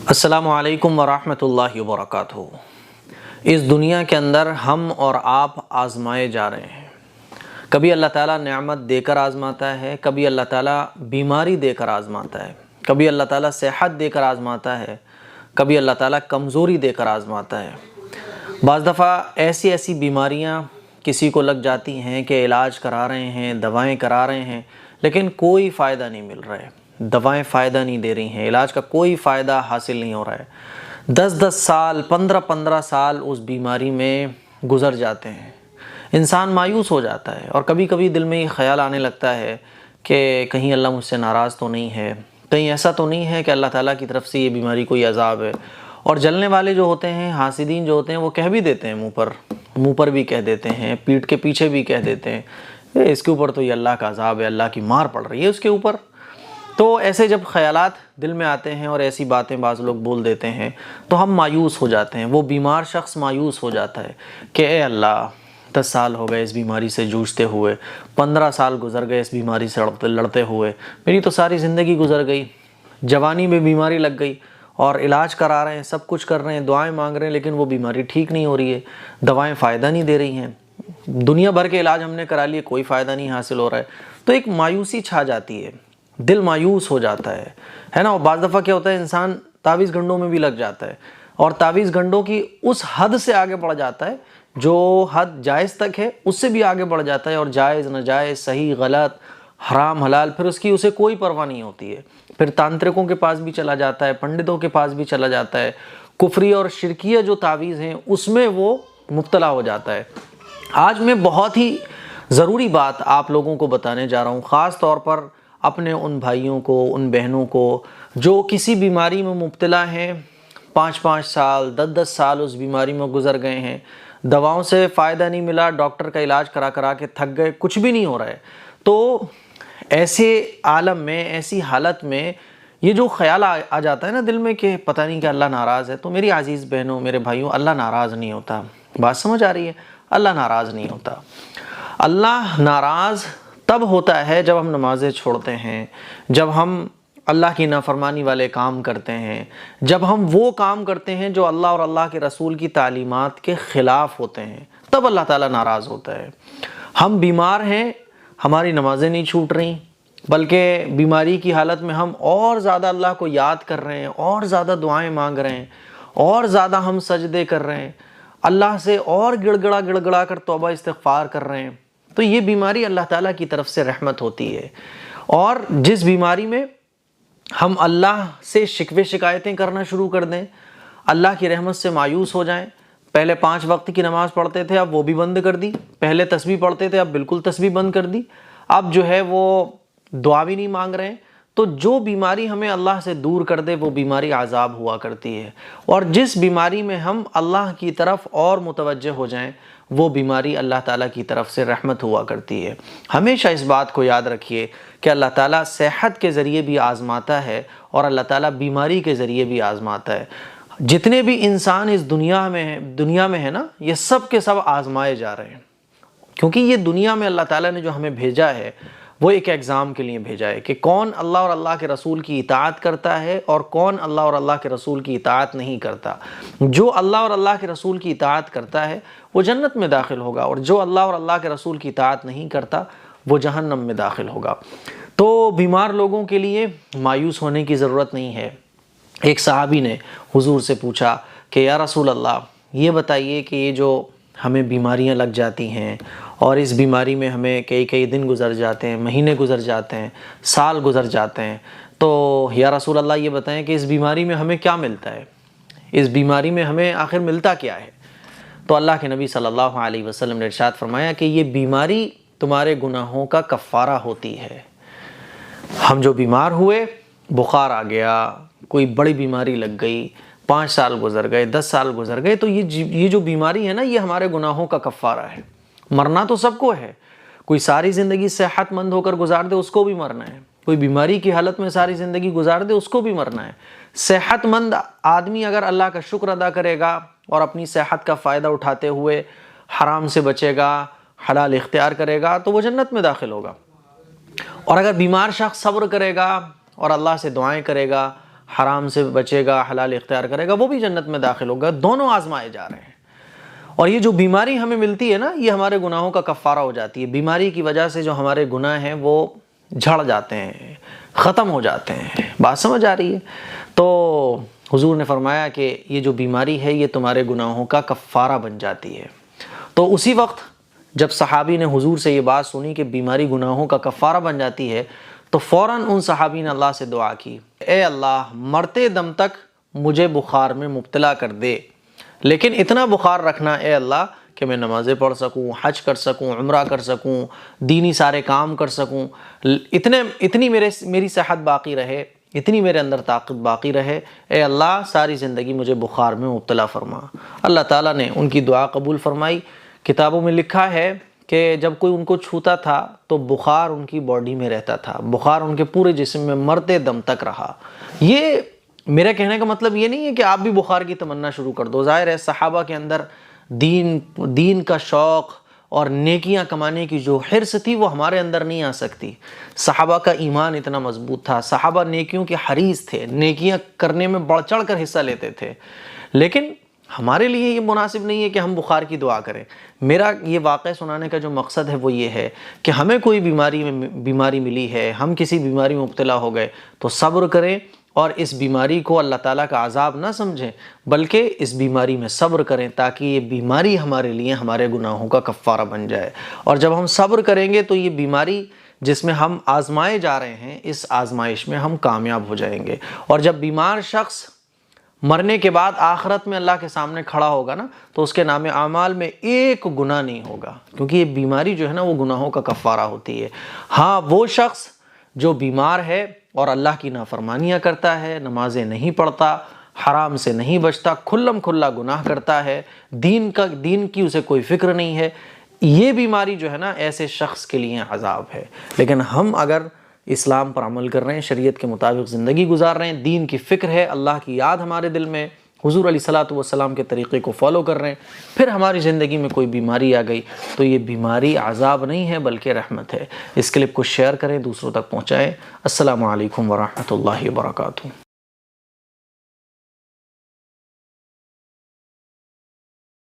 السلام علیکم ورحمۃ اللہ وبرکاتہ۔ اس دنیا کے اندر ہم اور آپ آزمائے جا رہے ہیں۔ کبھی اللہ تعالیٰ نعمت دے کر آزماتا ہے، کبھی اللہ تعالیٰ بیماری دے کر آزماتا ہے، کبھی اللہ تعالیٰ صحت دے کر آزماتا ہے، کبھی اللہ تعالیٰ کمزوری دے کر آزماتا ہے۔ بعض دفعہ ایسی بیماریاں کسی کو لگ جاتی ہیں کہ علاج کرا رہے ہیں، دوائیں کرا رہے ہیں، لیکن کوئی فائدہ نہیں مل رہا ہے، دوائیں فائدہ نہیں دے رہی ہیں، علاج کا کوئی فائدہ حاصل نہیں ہو رہا ہے۔ 10 سال 15 سال اس بیماری میں گزر جاتے ہیں، انسان مایوس ہو جاتا ہے، اور کبھی کبھی دل میں یہ خیال آنے لگتا ہے کہ کہیں اللہ مجھ سے ناراض تو نہیں ہے، کہیں ایسا تو نہیں ہے کہ اللہ تعالیٰ کی طرف سے یہ بیماری کوئی عذاب ہے۔ اور جلنے والے جو ہوتے ہیں، حاسدین جو ہوتے ہیں، وہ کہہ بھی دیتے ہیں، منہ پر بھی کہہ دیتے ہیں، پیٹھ کے پیچھے بھی کہہ دیتے ہیں اس کے اوپر تو یہ اللہ کا عذاب ہے، اللہ کی مار پڑ رہی ہے اس کے اوپر۔ تو ایسے جب خیالات دل میں آتے ہیں اور ایسی باتیں بعض لوگ بول دیتے ہیں تو ہم مایوس ہو جاتے ہیں، وہ بیمار شخص مایوس ہو جاتا ہے کہ اے اللہ 10 سال ہو گئے اس بیماری سے جوجھتے ہوئے، 15 سال گزر گئے اس بیماری سے لڑتے ہوئے، میری تو ساری زندگی گزر گئی، جوانی میں بیماری لگ گئی اور علاج کرا رہے ہیں، سب کچھ کر رہے ہیں، دعائیں مانگ رہے ہیں، لیکن وہ بیماری ٹھیک نہیں ہو رہی ہے، دوائیں فائدہ نہیں دے رہی ہیں، دنیا بھر کے علاج ہم نے کرا لیے، کوئی فائدہ نہیں حاصل ہو رہا ہے۔ تو ایک مایوسی چھا جاتی ہے، دل مایوس ہو جاتا ہے نا۔ اور بعض دفعہ کیا ہوتا ہے، انسان تعویذ گھنٹوں میں بھی لگ جاتا ہے، اور تعویذ گھنٹوں کی اس حد سے آگے بڑھ جاتا ہے جو حد جائز تک ہے، اس سے بھی آگے بڑھ جاتا ہے، اور جائز ناجائز، صحیح غلط، حرام حلال، پھر اس کی اسے کوئی پرواہ نہیں ہوتی ہے، پھر تانترکوں کے پاس بھی چلا جاتا ہے، پنڈتوں کے پاس بھی چلا جاتا ہے، کفری اور شرکیہ جو تعویذ ہیں اس میں وہ مبتلا ہو جاتا ہے۔ آج میں بہت ہی ضروری بات آپ لوگوں کو بتانے جا رہا ہوں، خاص طور پر اپنے ان بھائیوں کو، ان بہنوں کو جو کسی بیماری میں مبتلا ہیں، 5 سال 10 سال اس بیماری میں گزر گئے ہیں، دواؤں سے فائدہ نہیں ملا، ڈاکٹر کا علاج کرا کے تھک گئے، کچھ بھی نہیں ہو رہا ہے۔ تو ایسے عالم میں، ایسی حالت میں یہ جو خیال آ جاتا ہے نا دل میں کہ پتہ نہیں کہ اللہ ناراض ہے، تو میری عزیز بہنوں، میرے بھائیوں، اللہ ناراض نہیں ہوتا۔ بات سمجھ آ رہی ہے؟ اللہ ناراض نہیں ہوتا۔ اللہ ناراض تب ہوتا ہے جب ہم نمازیں چھوڑتے ہیں، جب ہم اللہ کی نافرمانی والے کام کرتے ہیں، جب ہم وہ کام کرتے ہیں جو اللہ اور اللہ کے رسول کی تعلیمات کے خلاف ہوتے ہیں، تب اللہ تعالیٰ ناراض ہوتا ہے۔ ہم بیمار ہیں، ہماری نمازیں نہیں چھوٹ رہی، بلکہ بیماری کی حالت میں ہم اور زیادہ اللہ کو یاد کر رہے ہیں، اور زیادہ دعائیں مانگ رہے ہیں، اور زیادہ ہم سجدے کر رہے ہیں، اللہ سے اور گڑ گڑا کر توبہ استغفار کر رہے ہیں، تو یہ بیماری اللہ تعالیٰ کی طرف سے رحمت ہوتی ہے۔ اور جس بیماری میں ہم اللہ سے شکوے شکایتیں کرنا شروع کر دیں، اللہ کی رحمت سے مایوس ہو جائیں، پہلے 5 وقت کی نماز پڑھتے تھے، اب وہ بھی بند کر دی، پہلے تسبیح پڑھتے تھے، اب بالکل تسبیح بند کر دی، اب جو ہے وہ دعا بھی نہیں مانگ رہے ہیں، تو جو بیماری ہمیں اللہ سے دور کر دے وہ بیماری عذاب ہوا کرتی ہے، اور جس بیماری میں ہم اللہ کی طرف اور متوجہ ہو جائیں وہ بیماری اللہ تعالیٰ کی طرف سے رحمت ہوا کرتی ہے۔ ہمیشہ اس بات کو یاد رکھیے کہ اللہ تعالیٰ صحت کے ذریعے بھی آزماتا ہے اور اللہ تعالیٰ بیماری کے ذریعے بھی آزماتا ہے۔ جتنے بھی انسان اس دنیا میں ہے نا، یہ سب کے سب آزمائے جا رہے ہیں، کیونکہ یہ دنیا میں اللہ تعالیٰ نے جو ہمیں بھیجا ہے وہ ایک ایگزام کے لیے بھیجا ہے کہ کون اللہ اور اللہ کے رسول کی اطاعت کرتا ہے اور کون اللہ اور اللہ کے رسول کی اطاعت نہیں کرتا۔ جو اللہ اور اللہ کے رسول کی اطاعت کرتا ہے وہ جنت میں داخل ہوگا، اور جو اللہ اور اللہ کے رسول کی اطاعت نہیں کرتا وہ جہنم میں داخل ہوگا۔ تو بیمار لوگوں کے لیے مایوس ہونے کی ضرورت نہیں ہے۔ ایک صحابی نے حضور سے پوچھا کہ یا رسول اللہ، یہ بتائیے کہ یہ جو ہمیں بیماریاں لگ جاتی ہیں اور اس بیماری میں ہمیں کئی دن گزر جاتے ہیں، مہینے گزر جاتے ہیں، سال گزر جاتے ہیں، تو یا رسول اللہ یہ بتائیں کہ اس بیماری میں ہمیں کیا ملتا ہے، اس بیماری میں ہمیں آخر ملتا کیا ہے؟ تو اللہ کے نبی صلی اللہ علیہ وسلم نے ارشاد فرمایا کہ یہ بیماری تمہارے گناہوں کا کفارہ ہوتی ہے۔ ہم جو بیمار ہوئے، بخار آ گیا، کوئی بڑی بیماری لگ گئی، 5 سال گزر گئے، 10 سال گزر گئے، تو یہ جو بیماری ہے نا، یہ ہمارے گناہوں کا کفارہ ہے۔ مرنا تو سب کو ہے، کوئی ساری زندگی صحت مند ہو کر گزار دے اس کو بھی مرنا ہے، کوئی بیماری کی حالت میں ساری زندگی گزار دے اس کو بھی مرنا ہے۔ صحت مند آدمی اگر اللہ کا شکر ادا کرے گا اور اپنی صحت کا فائدہ اٹھاتے ہوئے حرام سے بچے گا، حلال اختیار کرے گا، تو وہ جنت میں داخل ہوگا۔ اور اگر بیمار شخص صبر کرے گا اور اللہ سے دعائیں کرے گا، حرام سے بچے گا، حلال اختیار کرے گا، وہ بھی جنت میں داخل ہوگا۔ دونوں آزمائے جا رہے ہیں۔ اور یہ جو بیماری ہمیں ملتی ہے نا، یہ ہمارے گناہوں کا کفارہ ہو جاتی ہے۔ بیماری کی وجہ سے جو ہمارے گناہ ہیں وہ جھڑ جاتے ہیں، ختم ہو جاتے ہیں۔ بات سمجھ آ رہی ہے؟ تو حضور نے فرمایا کہ یہ جو بیماری ہے یہ تمہارے گناہوں کا کفارہ بن جاتی ہے۔ تو اسی وقت جب صحابی نے حضور سے یہ بات سنی کہ بیماری گناہوں کا کفارہ بن جاتی ہے، تو فوراً ان صحابی نے اللہ سے دعا کی، اے اللہ مرتے دم تک مجھے بخار میں مبتلا کر دے، لیکن اتنا بخار رکھنا اے اللہ کہ میں نمازیں پڑھ سکوں، حج کر سکوں، عمرہ کر سکوں، دینی سارے کام کر سکوں، اتنی میری صحت باقی رہے، اتنی میرے اندر طاقت باقی رہے، اے اللہ ساری زندگی مجھے بخار میں مبتلا فرما۔ اللہ تعالیٰ نے ان کی دعا قبول فرمائی۔ کتابوں میں لکھا ہے کہ جب کوئی ان کو چھوتا تھا تو بخار ان کی باڈی میں رہتا تھا، بخار ان کے پورے جسم میں مرتے دم تک رہا۔ یہ میرا کہنے کا مطلب یہ نہیں ہے کہ آپ بھی بخار کی تمنا شروع کر دو۔ ظاہر ہے صحابہ کے اندر دین کا شوق اور نیکیاں کمانے کی جو حرص تھی وہ ہمارے اندر نہیں آ سکتی۔ صحابہ کا ایمان اتنا مضبوط تھا، صحابہ نیکیوں کے حریص تھے، نیکیاں کرنے میں بڑھ چڑھ کر حصہ لیتے تھے، لیکن ہمارے لیے یہ مناسب نہیں ہے کہ ہم بخار کی دعا کریں۔ میرا یہ واقعہ سنانے کا جو مقصد ہے وہ یہ ہے کہ ہمیں کوئی بیماری ملی ہے، ہم کسی بیماری میں مبتلا ہو گئے تو صبر کریں، اور اس بیماری کو اللہ تعالیٰ کا عذاب نہ سمجھیں، بلکہ اس بیماری میں صبر کریں تاکہ یہ بیماری ہمارے لیے ہمارے گناہوں کا کفارہ بن جائے۔ اور جب ہم صبر کریں گے تو یہ بیماری جس میں ہم آزمائے جا رہے ہیں، اس آزمائش میں ہم کامیاب ہو جائیں گے۔ اور جب بیمار شخص مرنے کے بعد آخرت میں اللہ کے سامنے کھڑا ہوگا نا، تو اس کے نام اعمال میں ایک گناہ نہیں ہوگا، کیونکہ یہ بیماری جو ہے نا وہ گناہوں کا کفارہ ہوتی ہے۔ ہاں، وہ شخص جو بیمار ہے اور اللہ کی نافرمانیاں کرتا ہے، نمازیں نہیں پڑھتا، حرام سے نہیں بچتا، کھلم کھلا گناہ کرتا ہے، دین کی اسے کوئی فکر نہیں ہے، یہ بیماری جو ہے نا ایسے شخص کے لیے عذاب ہے۔ لیکن ہم اگر اسلام پر عمل کر رہے ہیں، شریعت کے مطابق زندگی گزار رہے ہیں، دین کی فکر ہے، اللہ کی یاد ہمارے دل میں، حضور علیہ الصلوۃ والسلام کے طریقے کو فالو کر رہے ہیں، پھر ہماری زندگی میں کوئی بیماری آ گئی تو یہ بیماری عذاب نہیں ہے بلکہ رحمت ہے۔ اس کلپ کو شیئر کریں، دوسروں تک پہنچائیں۔ السلام علیکم ورحمۃ اللہ وبرکاتہ۔